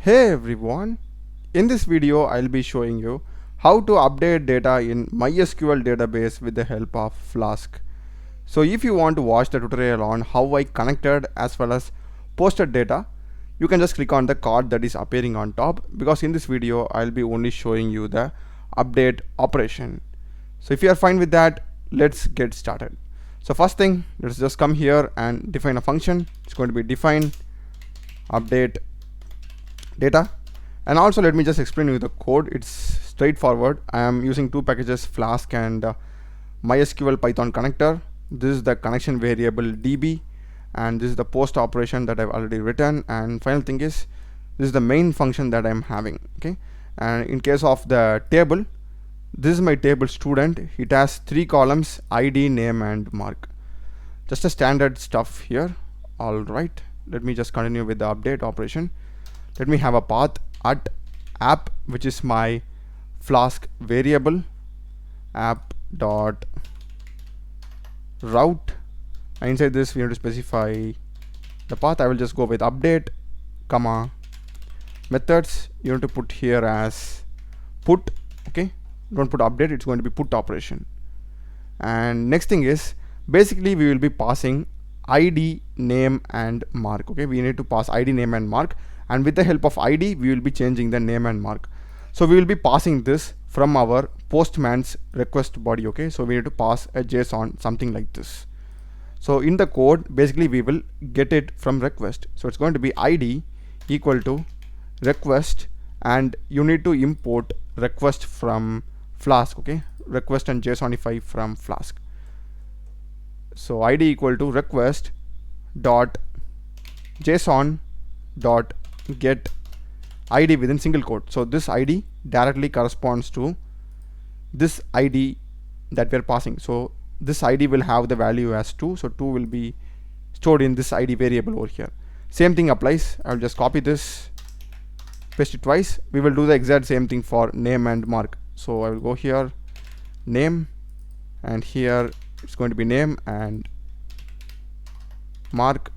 Hey everyone, in this video I'll be showing you how to update data in MySQL database with the help of Flask. So if you want to watch the tutorial on how I connected as well as posted data, you can just click on the card that is appearing on top, because in this video I'll be only showing you the update operation. So if you are fine with that, let's get started. So first thing, let's just come here and define a function. It's going to be define update data. And also let me just explain you the code. It's straightforward. I am using two packages, Flask and MySQL Python connector. This is the connection variable db, and this is the post operation that I've already written. And final thing is, this is the main function that I'm having. Okay, and in case of the table, this is my table student. It has 3 columns: ID, name and mark. Just a standard stuff here. All right, let me just continue with the update operation. Let me have a path at app, which is my Flask variable, app dot route, and inside this we need to specify the path. I will just go with update comma methods. You need to put here as put. Okay, don't put update, it's going to be put operation. And next thing is, basically we will be passing ID, name and mark. Okay, we need to pass ID, name and mark, and with the help of ID we will be changing the name and mark. So we will be passing this from our postman's request body. Okay, so we need to pass a JSON, something like this. So in the code, basically we will get it from request. So it's going to be ID equal to request, and you need to import request from Flask. Okay, request and JSONify from Flask. So ID equal to request dot JSON dot get ID within single quote. So this ID directly corresponds to this ID that we are passing. So this ID will have the value as 2, so 2 will be stored in this ID variable over here. Same thing applies. I'll just copy this, paste it twice. We will do the exact same thing for name and mark. So I will go here, name, and here it's going to be name, and mark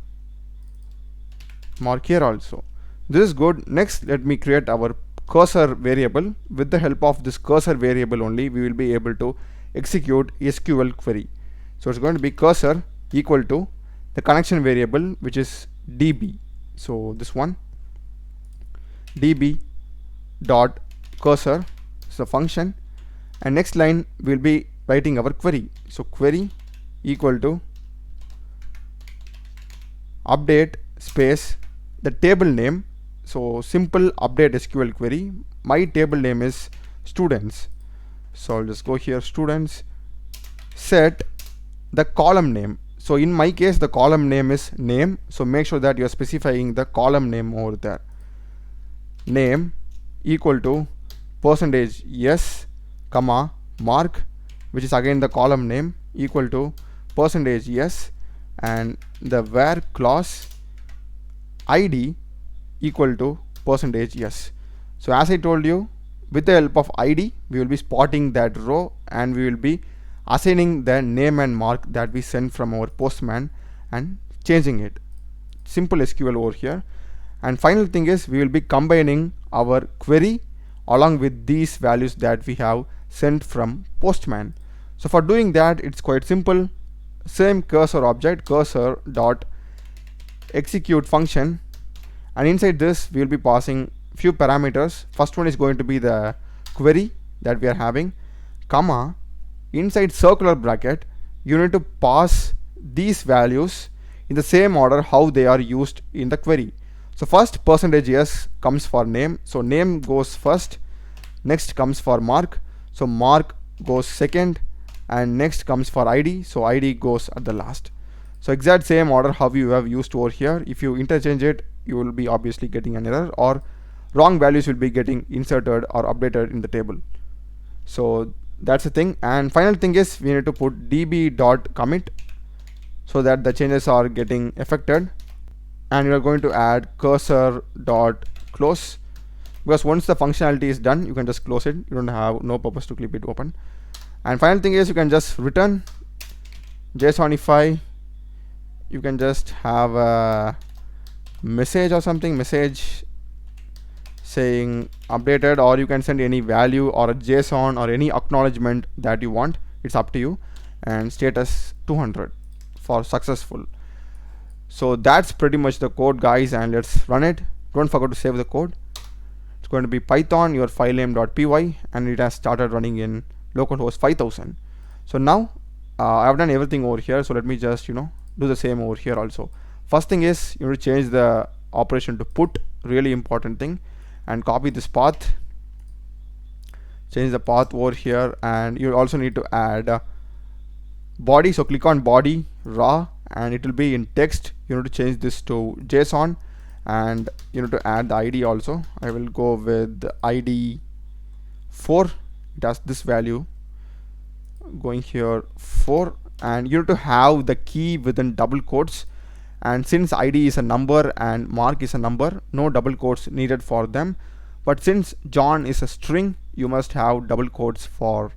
here also. This is good. Next, let me create our cursor variable. With the help of this cursor variable only, we will be able to execute SQL query. So it's going to be cursor equal to the connection variable, which is db. So this one, db dot cursor is the function, and next line we'll be writing our query. So query equal to update space the table name. So simple update SQL query. My table name is students, so I'll just go here, students, set the column name. So in my case the column name is name, so make sure that you're specifying the column name over there. Name equal to percentage yes comma mark, which is again the column name, equal to percentage yes, and the where clause ID equal to percentage yes. So as I told you, with the help of ID we will be spotting that row, and we will be assigning the name and mark that we sent from our postman and changing it. Simple SQL over here. And final thing is, we will be combining our query along with these values that we have sent from postman. So for doing that, it's quite simple. Same cursor object, cursor dot execute function, and inside this we will be passing few parameters. First one is going to be the query that we are having, comma, inside circular bracket you need to pass these values in the same order how they are used in the query. So first percentage yes comes for name, so name goes first, next comes for mark, so mark goes second, and next comes for ID, so ID goes at the last. So exact same order how you have used over here. If you interchange it, you will be obviously getting an error, or wrong values will be getting inserted or updated in the table. So that's the thing. And final thing is, we need to put db dot commit so that the changes are getting affected, and you are going to add cursor dot close, because once the functionality is done you can just close it. You don't have no purpose to keep it open. And final thing is, you can just return JSONify. You can just have a message or something, message saying updated, or you can send any value or a JSON or any acknowledgement that you want. It's up to you. And status 200 for successful. So that's pretty much the code, guys, and let's run it. Don't forget to save the code. It's going to be python your file name.py, and it has started running in localhost 5000. So now I've done everything over here, so let me just do the same over here also. First thing is you need to change the operation to put, really important thing, and copy this path, change the path over here, and you also need to add body. So click on body raw, and it will be in text. You need to change this to JSON, and you need to add the ID also. I will go with ID 4. It has this value going here 4, and you need to have the key within double quotes. And since ID is a number and Mark is a number, no double quotes needed for them. But since John is a string, you must have double quotes for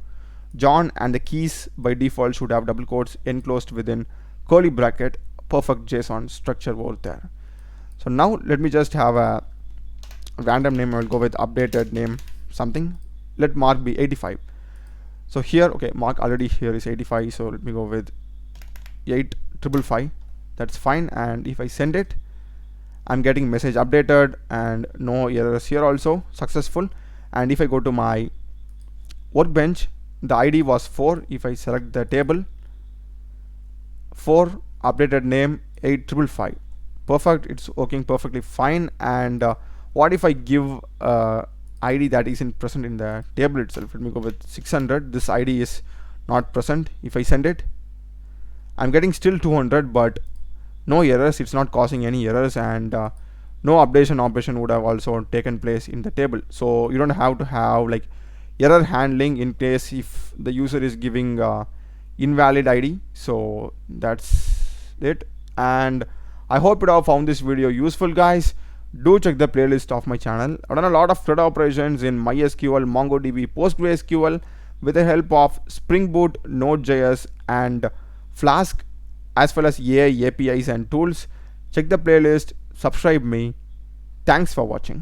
John, and the keys by default should have double quotes enclosed within curly bracket. Perfect JSON structure over there. So now let me just have a random name. I will go with updated name something. Let Mark be 85. So here, okay, Mark already here is 85, so let me go with 8555. That's fine. And if I send it, I'm getting message updated and no errors here also, successful. And if I go to my workbench, the ID was 4. If I select the table, 4, updated name 8555. Perfect, it's working perfectly fine. And what if I give ID that isn't present in the table itself? Let me go with 600. This ID is not present. If I send it, I'm getting still 200, but no errors. It's not causing any errors, and no updation operation would have also taken place in the table. So you don't have to have like error handling in case if the user is giving invalid ID. So that's it, and I hope you have found this video useful, guys. Do check the playlist of my channel. I've done a lot of CRUD operations in MySQL, MongoDB, PostgreSQL with the help of Spring Boot, Node.js, and Flask, as well as AI APIs and tools. Check the playlist, subscribe me. Thanks for watching.